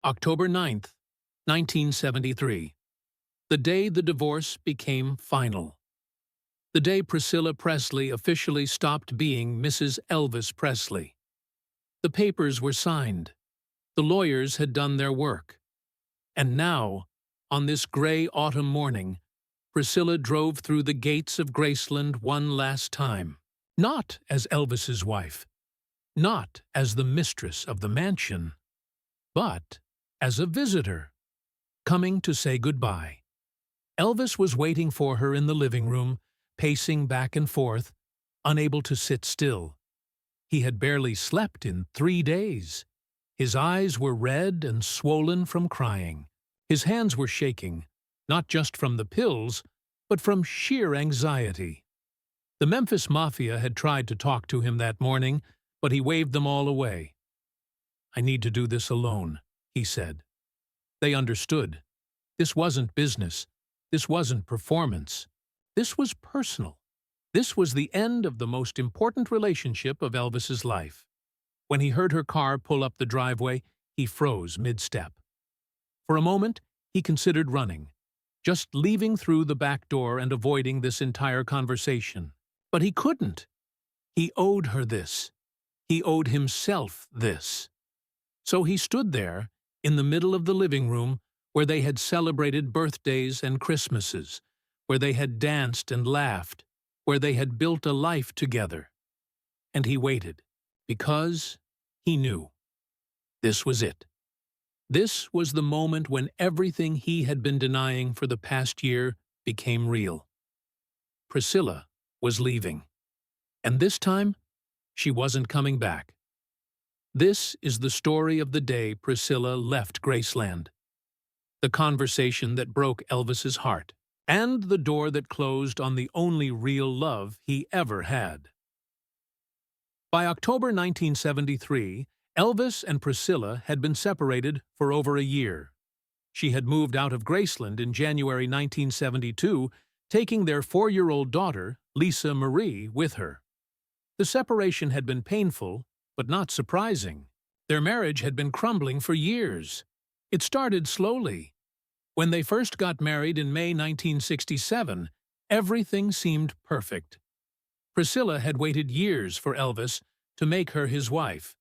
October 9th, 1973. The day the divorce became final. The day Priscilla Presley officially stopped being Mrs. Elvis Presley. The papers were signed. The lawyers had done their work. And now, on this gray autumn morning, Priscilla drove through the gates of Graceland one last time. Not as Elvis's wife, not as the mistress of the mansion, but as a visitor, coming to say goodbye. Elvis was waiting for her in the living room, pacing back and forth, unable to sit still. He had barely slept in 3 days. His eyes were red and swollen from crying. His hands were shaking, not just from the pills, but from sheer anxiety. The Memphis Mafia had tried to talk to him that morning, but he waved them all away. "I need to do this alone," he said. They understood. This wasn't business. This wasn't performance. This was personal. This was the end of the most important relationship of Elvis's life. When he heard her car pull up the driveway, he froze mid-step. For a moment, he considered running, just leaving through the back door and avoiding this entire conversation. But he couldn't. He owed her this. He owed himself this. So he stood there, in the middle of the living room, where they had celebrated birthdays and Christmases, where they had danced and laughed, where they had built a life together. And he waited, because he knew. This was it. This was the moment when everything he had been denying for the past year became real. Priscilla was leaving. And this time, she wasn't coming back. This is the story of the day Priscilla left Graceland. The conversation that broke Elvis's heart, and the door that closed on the only real love he ever had. By October 1973, Elvis and Priscilla had been separated for over a year. She had moved out of Graceland in January 1972, taking their 4-year-old daughter, Lisa Marie, with her. The separation had been painful, but not surprising. Their marriage had been crumbling for years. It started slowly. When they first got married in May 1967, everything seemed perfect. Priscilla had waited years for Elvis to make her his wife.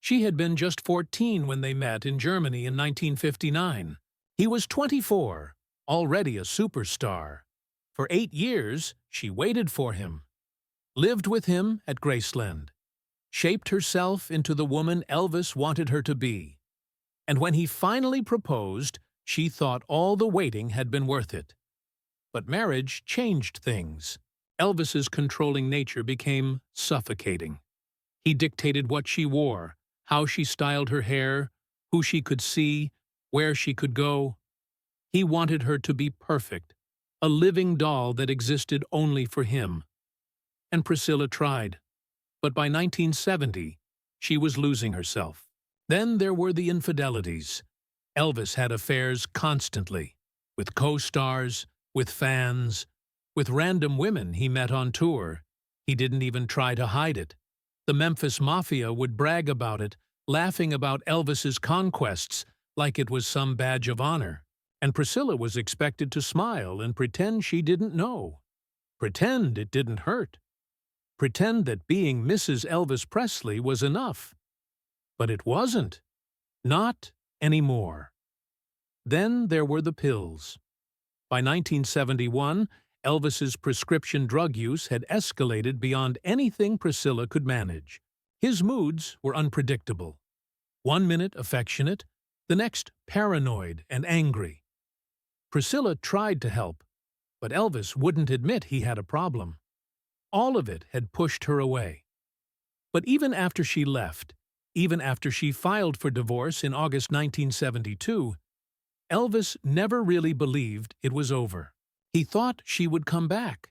She had been just 14 when they met in Germany in 1959. He was 24, already a superstar. For 8 years, she waited for him, lived with him at Graceland, shaped herself into the woman Elvis wanted her to be. And when he finally proposed, she thought all the waiting had been worth it. But marriage changed things. Elvis's controlling nature became suffocating. He dictated what she wore, how she styled her hair, who she could see, where she could go. He wanted her to be perfect, a living doll that existed only for him. And Priscilla tried. But by 1970, she was losing herself. Then there were the infidelities. Elvis had affairs constantly, with co-stars, with fans, with random women he met on tour. He didn't even try to hide it. The Memphis Mafia would brag about it, laughing about Elvis's conquests like it was some badge of honor. And Priscilla was expected to smile and pretend she didn't know. Pretend it didn't hurt. Pretend that being Mrs. Elvis Presley was enough. But it wasn't. Not anymore. Then there were the pills. By 1971, Elvis's prescription drug use had escalated beyond anything Priscilla could manage. His moods were unpredictable. 1 minute affectionate, the next paranoid and angry. Priscilla tried to help, but Elvis wouldn't admit he had a problem. All of it had pushed her away. But even after she left, even after she filed for divorce in August 1972, Elvis never really believed it was over. He thought she would come back.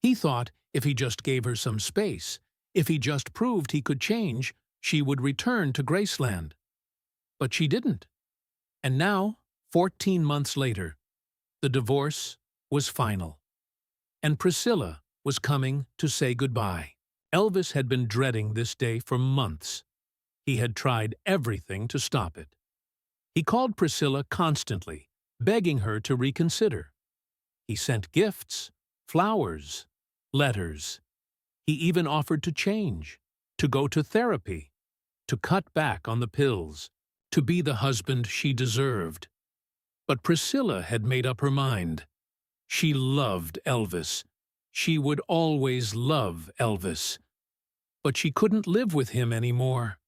He thought if he just gave her some space, if he just proved he could change, she would return to Graceland. But she didn't. And now, 14 months later, the divorce was final. And Priscilla was coming to say goodbye. Elvis had been dreading this day for months. He had tried everything to stop it. He called Priscilla constantly, begging her to reconsider. He sent gifts, flowers, letters. He even offered to change, to go to therapy, to cut back on the pills, to be the husband she deserved. But Priscilla had made up her mind. She loved Elvis. She would always love Elvis. But she couldn't live with him anymore.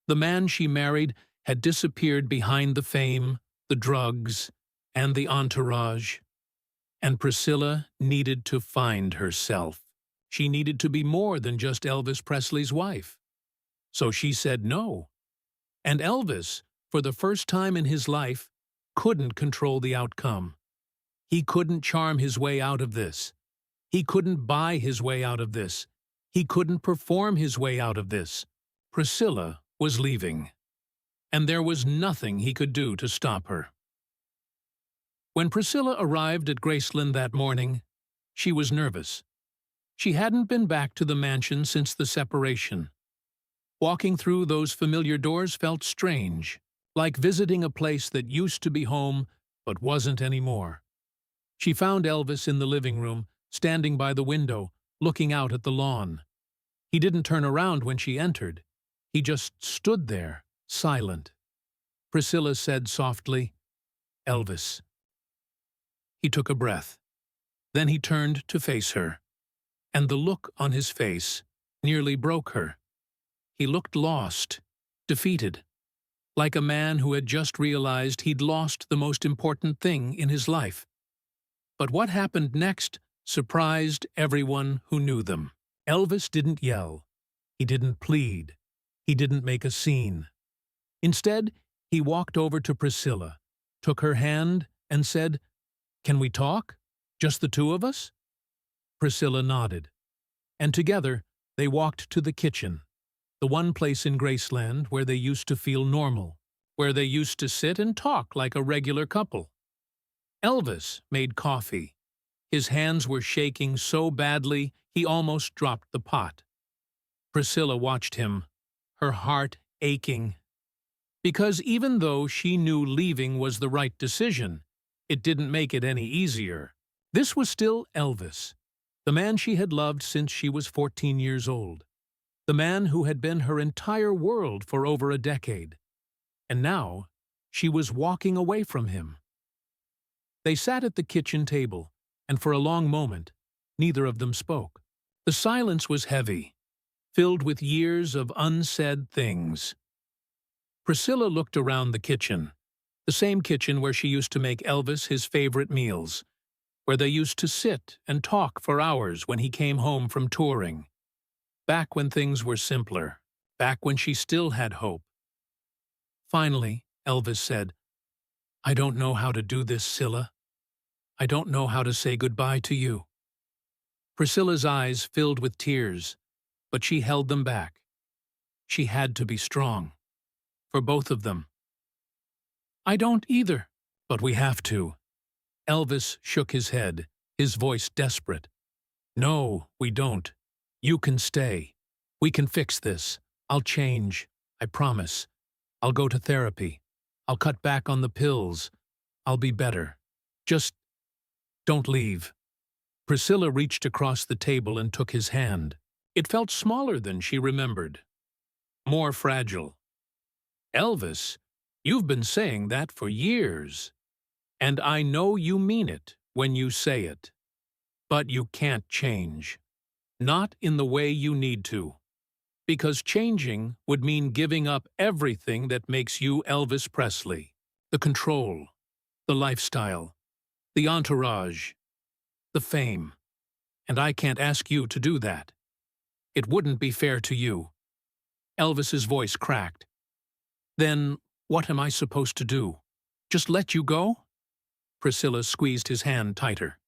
The man she married had disappeared behind the fame, the drugs, and the entourage. And Priscilla needed to find herself. She needed to be more than just Elvis Presley's wife. So she said no. And Elvis, for the first time in his life, couldn't control the outcome. He couldn't charm his way out of this. He couldn't buy his way out of this. He couldn't perform his way out of this. Priscilla was leaving. And there was nothing he could do to stop her. When Priscilla arrived at Graceland that morning, she was nervous. She hadn't been back to the mansion since the separation. Walking through those familiar doors felt strange, like visiting a place that used to be home but wasn't anymore. She found Elvis in the living room, standing by the window, looking out at the lawn. He didn't turn around when she entered. He just stood there, silent. Priscilla said softly, "Elvis." He took a breath. Then he turned to face her, and the look on his face nearly broke her. He looked lost, defeated, like a man who had just realized he'd lost the most important thing in his life. But what happened next surprised everyone who knew them. Elvis didn't yell. He didn't plead. He didn't make a scene. Instead, he walked over to Priscilla, took her hand, and said, "Can we talk? Just the two of us?" Priscilla nodded, and together they walked to the kitchen, the one place in Graceland where they used to feel normal, where they used to sit and talk like a regular couple. Elvis made coffee. His hands were shaking so badly he almost dropped the pot. Priscilla watched him, her heart aching. Because even though she knew leaving was the right decision, it didn't make it any easier. This was still Elvis, the man she had loved since she was 14 years old, the man who had been her entire world for over a decade. And now she was walking away from him. They sat at the kitchen table, and for a long moment, neither of them spoke. The silence was heavy, filled with years of unsaid things. Priscilla looked around the kitchen, the same kitchen where she used to make Elvis his favorite meals, where they used to sit and talk for hours when he came home from touring. Back when things were simpler, back when she still had hope. Finally, Elvis said, "I don't know how to do this, Scylla. I don't know how to say goodbye to you." Priscilla's eyes filled with tears, but she held them back. She had to be strong. For both of them. "I don't either, but we have to." Elvis shook his head, his voice desperate. "No, we don't. You can stay. We can fix this. I'll change. I promise. I'll go to therapy. I'll cut back on the pills. I'll be better. Just don't leave." Priscilla reached across the table and took his hand. It felt smaller than she remembered. More fragile. "Elvis, you've been saying that for years. And I know you mean it when you say it. But you can't change. Not in the way you need to. Because changing would mean giving up everything that makes you Elvis Presley. The control, the lifestyle, the entourage, the fame. And I can't ask you to do that. It wouldn't be fair to you." Elvis's voice cracked. "Then what am I supposed to do? Just let you go?" Priscilla squeezed his hand tighter.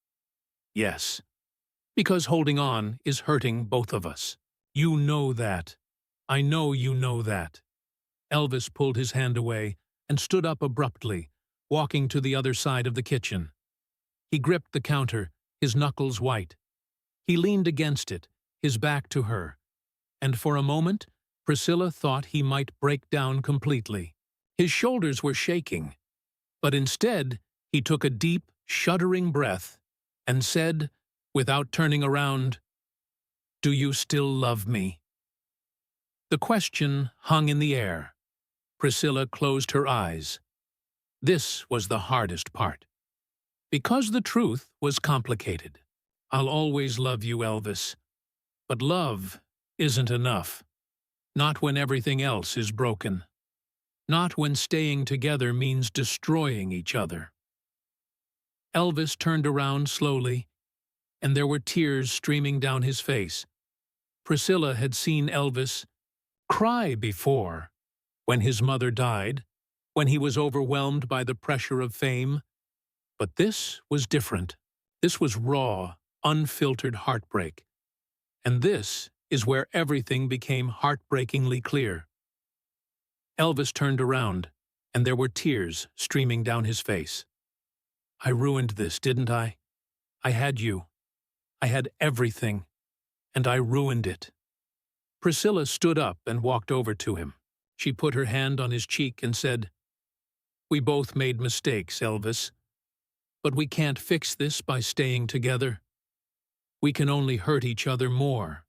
"Yes. Because holding on is hurting both of us. You know that. I know you know that." Elvis pulled his hand away and stood up abruptly, walking to the other side of the kitchen. He gripped the counter, his knuckles white. He leaned against it, his back to her. And for a moment, Priscilla thought he might break down completely. His shoulders were shaking, but instead he took a deep, shuddering breath and said, without turning around, "Do you still love me?" The question hung in the air. Priscilla closed her eyes. This was the hardest part, because the truth was complicated. "I'll always love you, Elvis. But love isn't enough. Not when everything else is broken. Not when staying together means destroying each other." Elvis turned around slowly, and there were tears streaming down his face. Priscilla had seen Elvis cry before, when his mother died, when he was overwhelmed by the pressure of fame. But this was different. This was raw, unfiltered heartbreak. And this is where everything became heartbreakingly clear. Elvis turned around, and there were tears streaming down his face. "I ruined this, didn't I? I had you. I had everything, and I ruined it." Priscilla stood up and walked over to him. She put her hand on his cheek and said, "We both made mistakes, Elvis. But we can't fix this by staying together. We can only hurt each other more."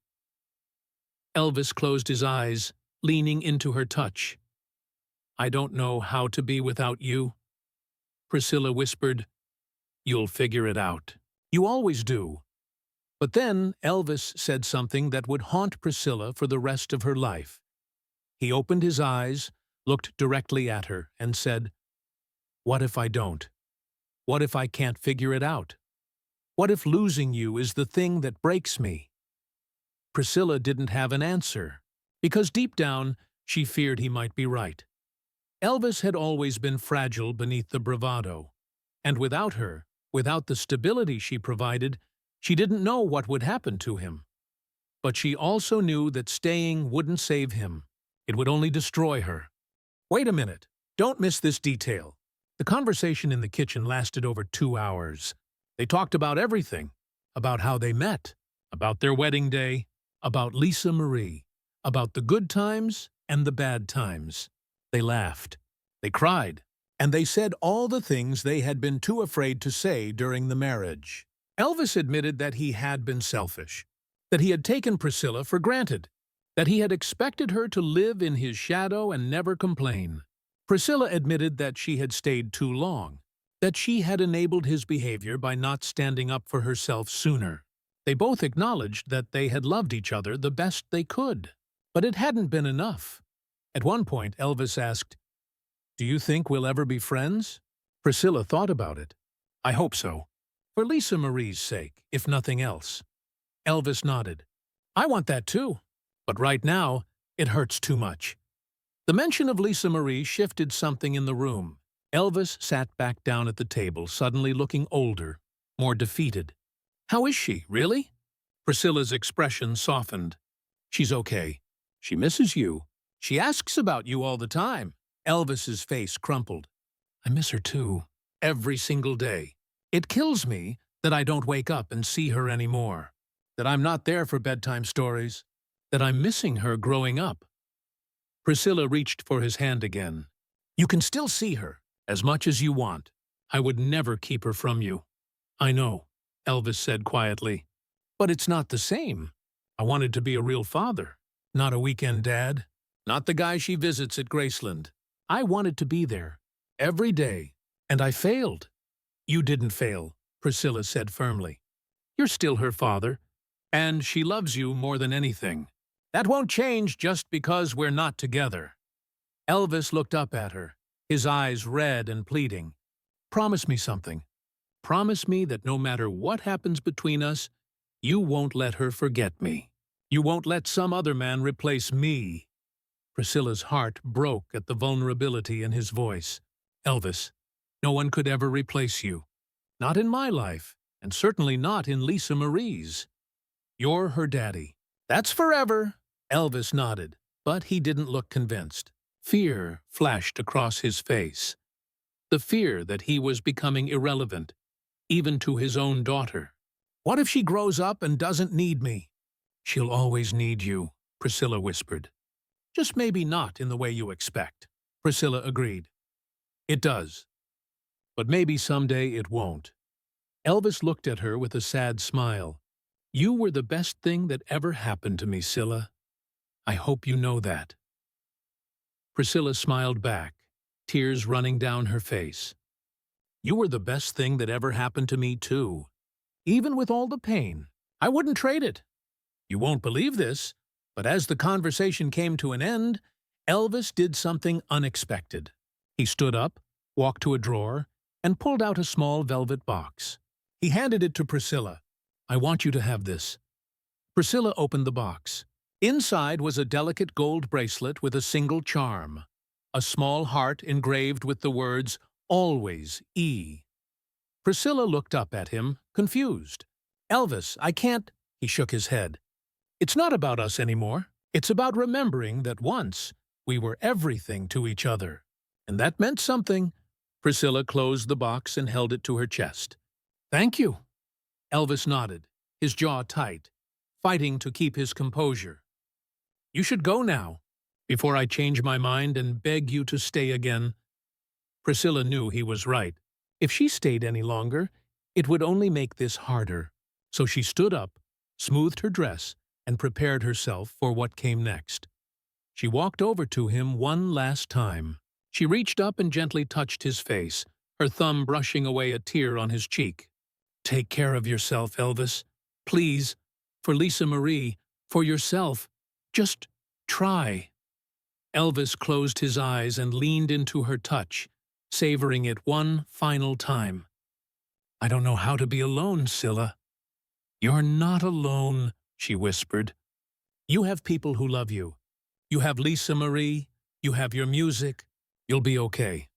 Elvis closed his eyes, leaning into her touch. "I don't know how to be without you." Priscilla whispered, "You'll figure it out. You always do." But then Elvis said something that would haunt Priscilla for the rest of her life. He opened his eyes, looked directly at her, and said, "What if I don't? What if I can't figure it out? What if losing you is the thing that breaks me?" Priscilla didn't have an answer, because deep down she feared he might be right. Elvis had always been fragile beneath the bravado, and without her, without the stability she provided, she didn't know what would happen to him. But she also knew that staying wouldn't save him. It would only destroy her. Wait a minute. Don't miss this detail. The conversation in the kitchen lasted over 2 hours. They talked about everything. About how they met. About their wedding day. About Lisa Marie. About the good times and the bad times. They laughed. They cried. And they said all the things they had been too afraid to say during the marriage. Elvis admitted that he had been selfish, that he had taken Priscilla for granted, that he had expected her to live in his shadow and never complain. Priscilla admitted that she had stayed too long, that she had enabled his behavior by not standing up for herself sooner. They both acknowledged that they had loved each other the best they could, but it hadn't been enough. At one point, Elvis asked, "Do you think we'll ever be friends?" Priscilla thought about it. "I hope so. For Lisa Marie's sake, if nothing else." Elvis nodded. "I want that too. But right now, it hurts too much." The mention of Lisa Marie shifted something in the room. Elvis sat back down at the table, suddenly looking older, more defeated. "How is she, really?" Priscilla's expression softened. "She's okay. She misses you. She asks about you all the time." Elvis's face crumpled. "I miss her too. Every single day. It kills me that I don't wake up and see her anymore. That I'm not there for bedtime stories. That I'm missing her growing up." Priscilla reached for his hand again. "You can still see her, as much as you want. I would never keep her from you." "I know," Elvis said quietly. "But it's not the same. I wanted to be a real father, not a weekend dad, not the guy she visits at Graceland. I wanted to be there, every day, and I failed." "You didn't fail," Priscilla said firmly. "You're still her father, and she loves you more than anything. That won't change just because we're not together." Elvis looked up at her, his eyes red and pleading. "Promise me something. Promise me that no matter what happens between us, you won't let her forget me. You won't let some other man replace me." Priscilla's heart broke at the vulnerability in his voice. "Elvis, no one could ever replace you. Not in my life, and certainly not in Lisa Marie's. You're her daddy. That's forever." Elvis nodded, but he didn't look convinced. Fear flashed across his face. The fear that he was becoming irrelevant, even to his own daughter. "What if she grows up and doesn't need me?" "She'll always need you," Priscilla whispered. "Just maybe not in the way you expect." Priscilla agreed. It does. But maybe someday it won't. Elvis looked at her with a sad smile. You were the best thing that ever happened to me, Scylla. I hope you know that. Priscilla smiled back, tears running down her face. You were the best thing that ever happened to me, too. Even with all the pain, I wouldn't trade it. You won't believe this, but as the conversation came to an end, Elvis did something unexpected. He stood up, walked to a drawer, and pulled out a small velvet box. He handed it to Priscilla. I want you to have this. Priscilla opened the box. Inside was a delicate gold bracelet with a single charm, a small heart engraved with the words, Always, E. Priscilla looked up at him, confused. Elvis, I can't… He shook his head. It's not about us anymore. It's about remembering that once we were everything to each other. And that meant something. Priscilla closed the box and held it to her chest. Thank you. Elvis nodded, his jaw tight, fighting to keep his composure. You should go now, before I change my mind and beg you to stay again. Priscilla knew he was right. If she stayed any longer, it would only make this harder. So she stood up, smoothed her dress, and prepared herself for what came next. She walked over to him one last time. She reached up and gently touched his face, her thumb brushing away a tear on his cheek. Take care of yourself, Elvis. Please, for Lisa Marie, for yourself. Just try. Elvis closed his eyes and leaned into her touch, savoring it one final time. I don't know how to be alone, Scylla. You're not alone, she whispered. You have people who love you. You have Lisa Marie. You have your music. You'll be okay.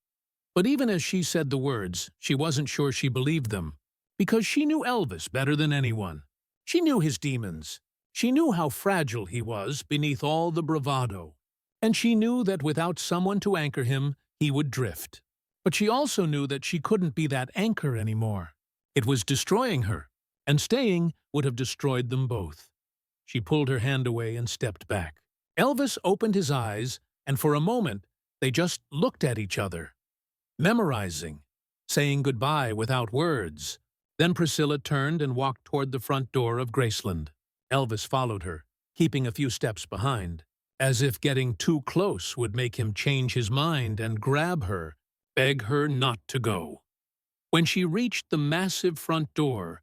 But even as she said the words, she wasn't sure she believed them, because she knew Elvis better than anyone. She knew his demons. She knew how fragile he was beneath all the bravado. And she knew that without someone to anchor him, he would drift. But she also knew that she couldn't be that anchor anymore. It was destroying her, and staying would have destroyed them both. She pulled her hand away and stepped back. Elvis opened his eyes, and for a moment, they just looked at each other, memorizing, saying goodbye without words. Then Priscilla turned and walked toward the front door of Graceland. Elvis followed her, keeping a few steps behind, as if getting too close would make him change his mind and grab her, beg her not to go. When she reached the massive front door,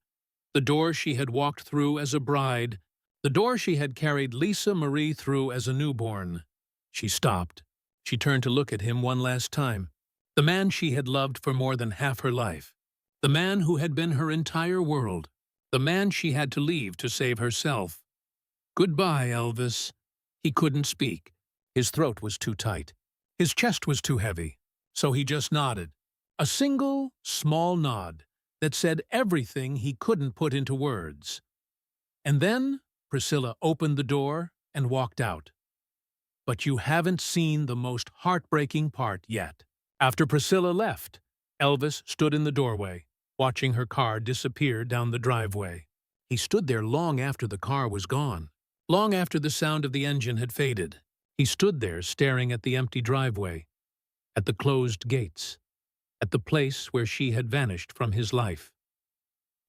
the door she had walked through as a bride, the door she had carried Lisa Marie through as a newborn, she stopped. She turned to look at him one last time, the man she had loved for more than half her life, the man who had been her entire world, the man she had to leave to save herself. Goodbye, Elvis. He couldn't speak. His throat was too tight. His chest was too heavy. So he just nodded. A single, small nod that said everything he couldn't put into words. And then Priscilla opened the door and walked out. But you haven't seen the most heartbreaking part yet. After Priscilla left, Elvis stood in the doorway, watching her car disappear down the driveway. He stood there long after the car was gone, long after the sound of the engine had faded. He stood there staring at the empty driveway, at the closed gates, at the place where she had vanished from his life.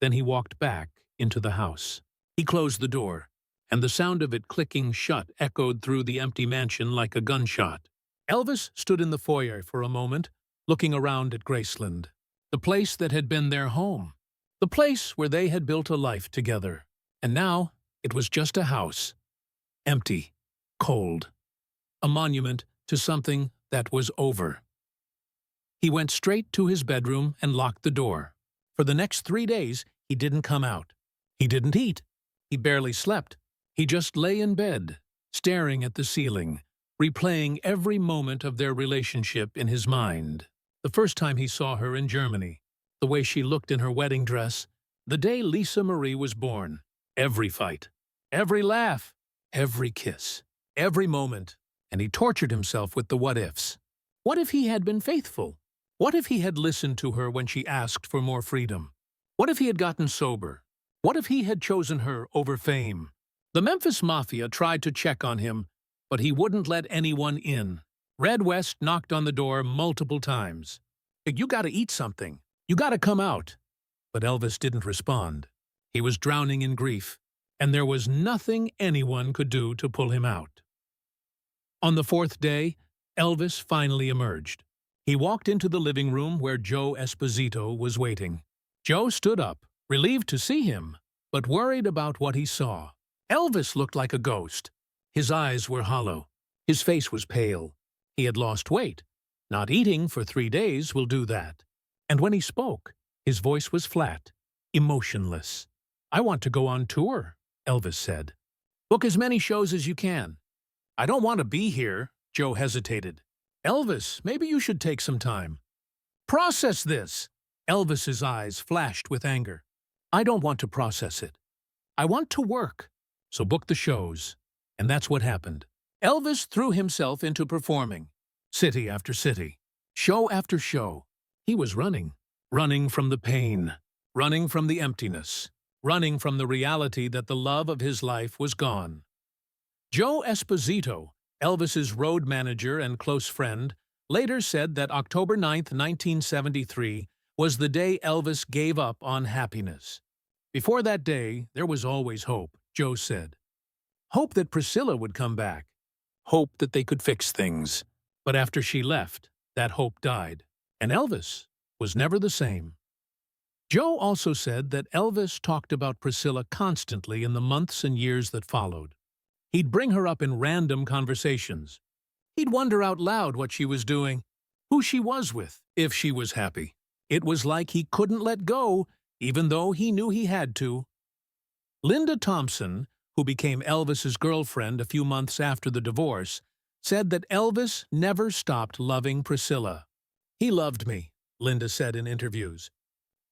Then he walked back into the house. He closed the door, and the sound of it clicking shut echoed through the empty mansion like a gunshot. Elvis stood in the foyer for a moment, looking around at Graceland, the place that had been their home, the place where they had built a life together. And now it was just a house, empty, cold, a monument to something that was over. He went straight to his bedroom and locked the door. For the next 3 days, he didn't come out. He didn't eat. He barely slept. He just lay in bed, staring at the ceiling, replaying every moment of their relationship in his mind. The first time he saw her in Germany, the way she looked in her wedding dress, the day Lisa Marie was born, every fight, every laugh, every kiss, every moment, and he tortured himself with the what-ifs. What if he had been faithful? What if he had listened to her when she asked for more freedom? What if he had gotten sober? What if he had chosen her over fame? The Memphis Mafia tried to check on him, but he wouldn't let anyone in. Red West knocked on the door multiple times. "You gotta eat something. You gotta come out." But Elvis didn't respond. He was drowning in grief, and there was nothing anyone could do to pull him out. On the fourth day, Elvis finally emerged. He walked into the living room where Joe Esposito was waiting. Joe stood up, relieved to see him, but worried about what he saw. Elvis looked like a ghost. His eyes were hollow. His face was pale. He had lost weight. Not eating for 3 days will do that. And when he spoke, his voice was flat, emotionless. "I want to go on tour," Elvis said. "Book as many shows as you can." "I don't want to be here," Joe hesitated. "Elvis, maybe you should take some time." "Process this." Elvis's eyes flashed with anger. "I don't want to process it. I want to work. So book the shows." And that's what happened. Elvis threw himself into performing. City after city. Show after show. He was running. Running from the pain. Running from the emptiness. Running from the reality that the love of his life was gone. Joe Esposito, Elvis's road manager and close friend, later said that October 9, 1973, was the day Elvis gave up on happiness. Before that day, there was always hope, Joe said. Hope that Priscilla would come back. Hope that they could fix things. But after she left, that hope died, and Elvis was never the same. Joe also said that Elvis talked about Priscilla constantly in the months and years that followed. He'd bring her up in random conversations. He'd wonder out loud what she was doing, who she was with, if she was happy. It was like he couldn't let go, even though he knew he had to. Linda Thompson, who became Elvis's girlfriend a few months after the divorce, said that Elvis never stopped loving Priscilla. "He loved me," Linda said in interviews.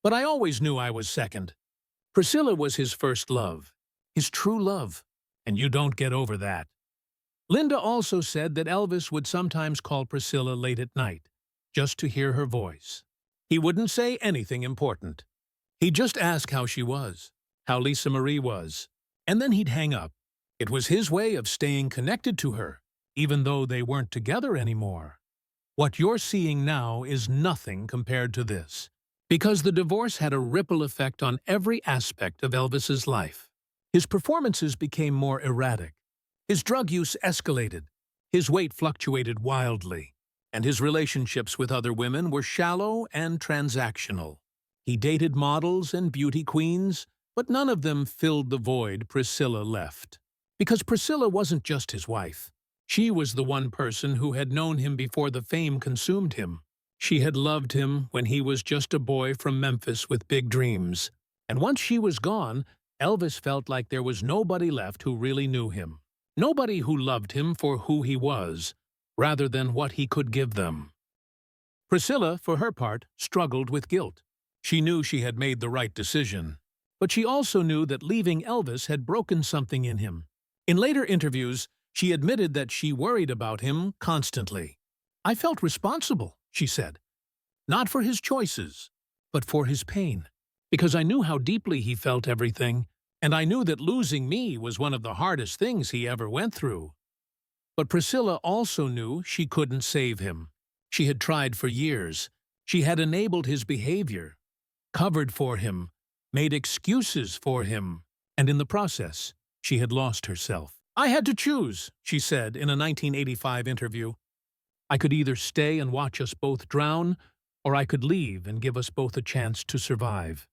"But I always knew I was second. Priscilla was his first love, his true love, and you don't get over that." Linda also said that Elvis would sometimes call Priscilla late at night, just to hear her voice. He wouldn't say anything important. He'd just ask how she was, how Lisa Marie was, and then he'd hang up. It was his way of staying connected to her, even though they weren't together anymore. What you're seeing now is nothing compared to this, because the divorce had a ripple effect on every aspect of Elvis's life. His performances became more erratic. His drug use escalated. His weight fluctuated wildly. And his relationships with other women were shallow and transactional. He dated models and beauty queens, but none of them filled the void Priscilla left. Because Priscilla wasn't just his wife. She was the one person who had known him before the fame consumed him. She had loved him when he was just a boy from Memphis with big dreams. And once she was gone, Elvis felt like there was nobody left who really knew him. Nobody who loved him for who he was, rather than what he could give them. Priscilla, for her part, struggled with guilt. She knew she had made the right decision, but she also knew that leaving Elvis had broken something in him. In later interviews, she admitted that she worried about him constantly. "I felt responsible," she said, "not for his choices, but for his pain, because I knew how deeply he felt everything, and I knew that losing me was one of the hardest things he ever went through." But Priscilla also knew she couldn't save him. She had tried for years. She had enabled his behavior, covered for him, made excuses for him, and in the process, she had lost herself. "I had to choose," she said in a 1985 interview. "I could either stay and watch us both drown, or I could leave and give us both a chance to survive."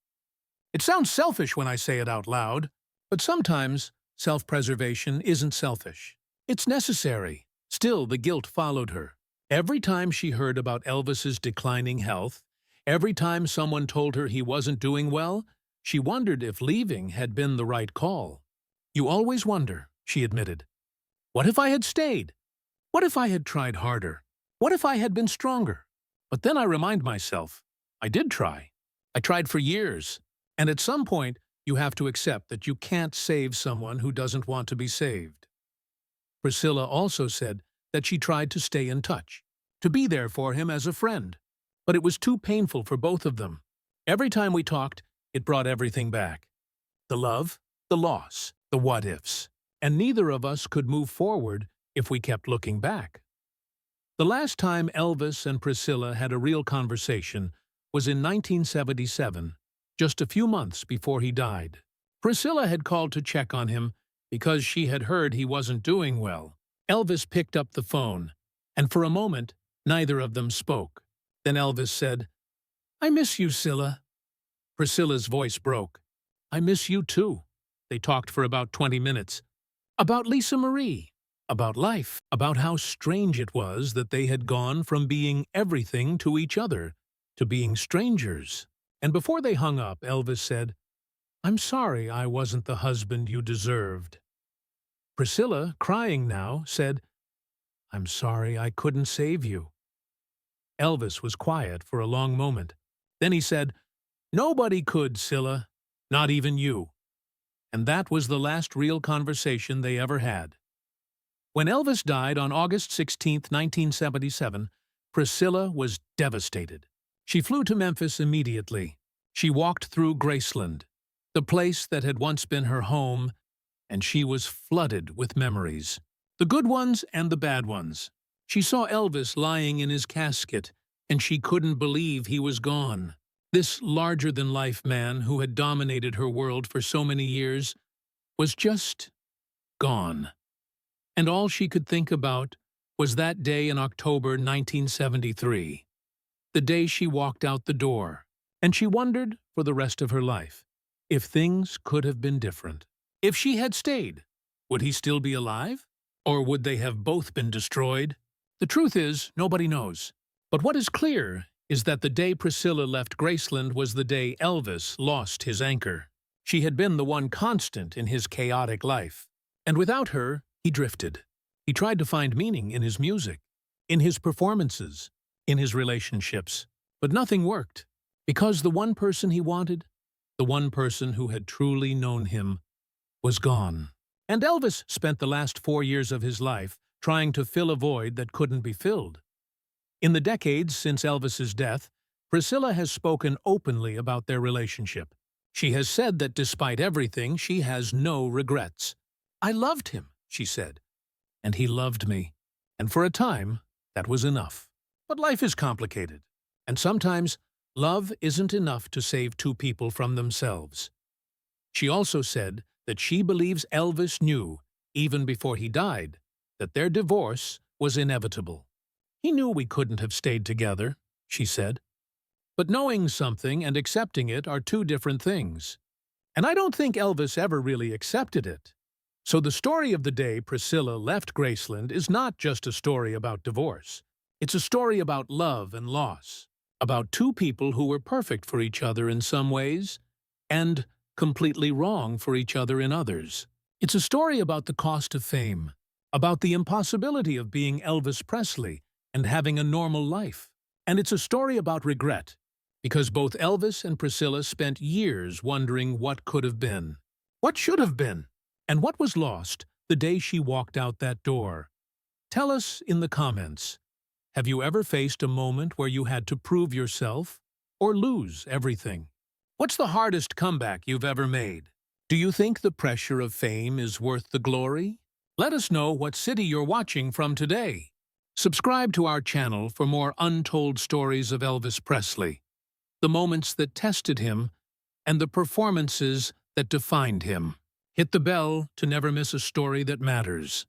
It sounds selfish when I say it out loud, but sometimes self-preservation isn't selfish. It's necessary. Still, the guilt followed her. Every time she heard about Elvis's declining health, every time someone told her he wasn't doing well, she wondered if leaving had been the right call. "You always wonder," she admitted. "What if I had stayed? What if I had tried harder? What if I had been stronger?" But then I remind myself, I did try. I tried for years. And at some point, you have to accept that you can't save someone who doesn't want to be saved. Priscilla also said that she tried to stay in touch, to be there for him as a friend. But it was too painful for both of them. Every time we talked, it brought everything back. The love, the loss, the what-ifs. And neither of us could move forward if we kept looking back. The last time Elvis and Priscilla had a real conversation was in 1977, just a few months before he died. Priscilla had called to check on him because she had heard he wasn't doing well. Elvis picked up the phone, and for a moment, neither of them spoke. Then Elvis said, "I miss you, Scylla." Priscilla's voice broke. "I miss you too." They talked for about 20 minutes. About Lisa Marie, about life, about how strange it was that they had gone from being everything to each other to being strangers. And before they hung up, Elvis said, "I'm sorry I wasn't the husband you deserved." Priscilla, crying now, said, "I'm sorry I couldn't save you." Elvis was quiet for a long moment. Then he said, "Nobody could, Scylla, not even you." And that was the last real conversation they ever had. When Elvis died on August 16, 1977, Priscilla was devastated. She flew to Memphis immediately. She walked through Graceland, the place that had once been her home, and she was flooded with memories, the good ones and the bad ones. She saw Elvis lying in his casket, and she couldn't believe he was gone. This larger-than-life man who had dominated her world for so many years was just gone. And all she could think about was that day in October 1973, the day she walked out the door, and she wondered, for the rest of her life, if things could have been different. If she had stayed, would he still be alive? Or would they have both been destroyed? The truth is, nobody knows. But what is clear is that the day Priscilla left Graceland was the day Elvis lost his anchor. She had been the one constant in his chaotic life. And without her, he drifted. He tried to find meaning in his music, in his performances, in his relationships. But nothing worked, because the one person he wanted, the one person who had truly known him, was gone. And Elvis spent the last 4 years of his life trying to fill a void that couldn't be filled. In the decades since Elvis's death, Priscilla has spoken openly about their relationship. She has said that despite everything, she has no regrets. "I loved him," she said, "and he loved me. And for a time, that was enough." But life is complicated, and sometimes love isn't enough to save two people from themselves. She also said that she believes Elvis knew, even before he died, that their divorce was inevitable. "He knew we couldn't have stayed together," she said. But knowing something and accepting it are two different things. And I don't think Elvis ever really accepted it. So the story of the day Priscilla left Graceland is not just a story about divorce. It's a story about love and loss, about two people who were perfect for each other in some ways and completely wrong for each other in others. It's a story about the cost of fame, about the impossibility of being Elvis Presley and having a normal life. And it's a story about regret, because both Elvis and Priscilla spent years wondering what could have been, what should have been, and what was lost the day she walked out that door. Tell us in the comments, have you ever faced a moment where you had to prove yourself or lose everything? What's the hardest comeback you've ever made? Do you think the pressure of fame is worth the glory? Let us know what city you're watching from today. Subscribe to our channel for more untold stories of Elvis Presley, the moments that tested him and the performances that defined him. Hit the bell to never miss a story that matters.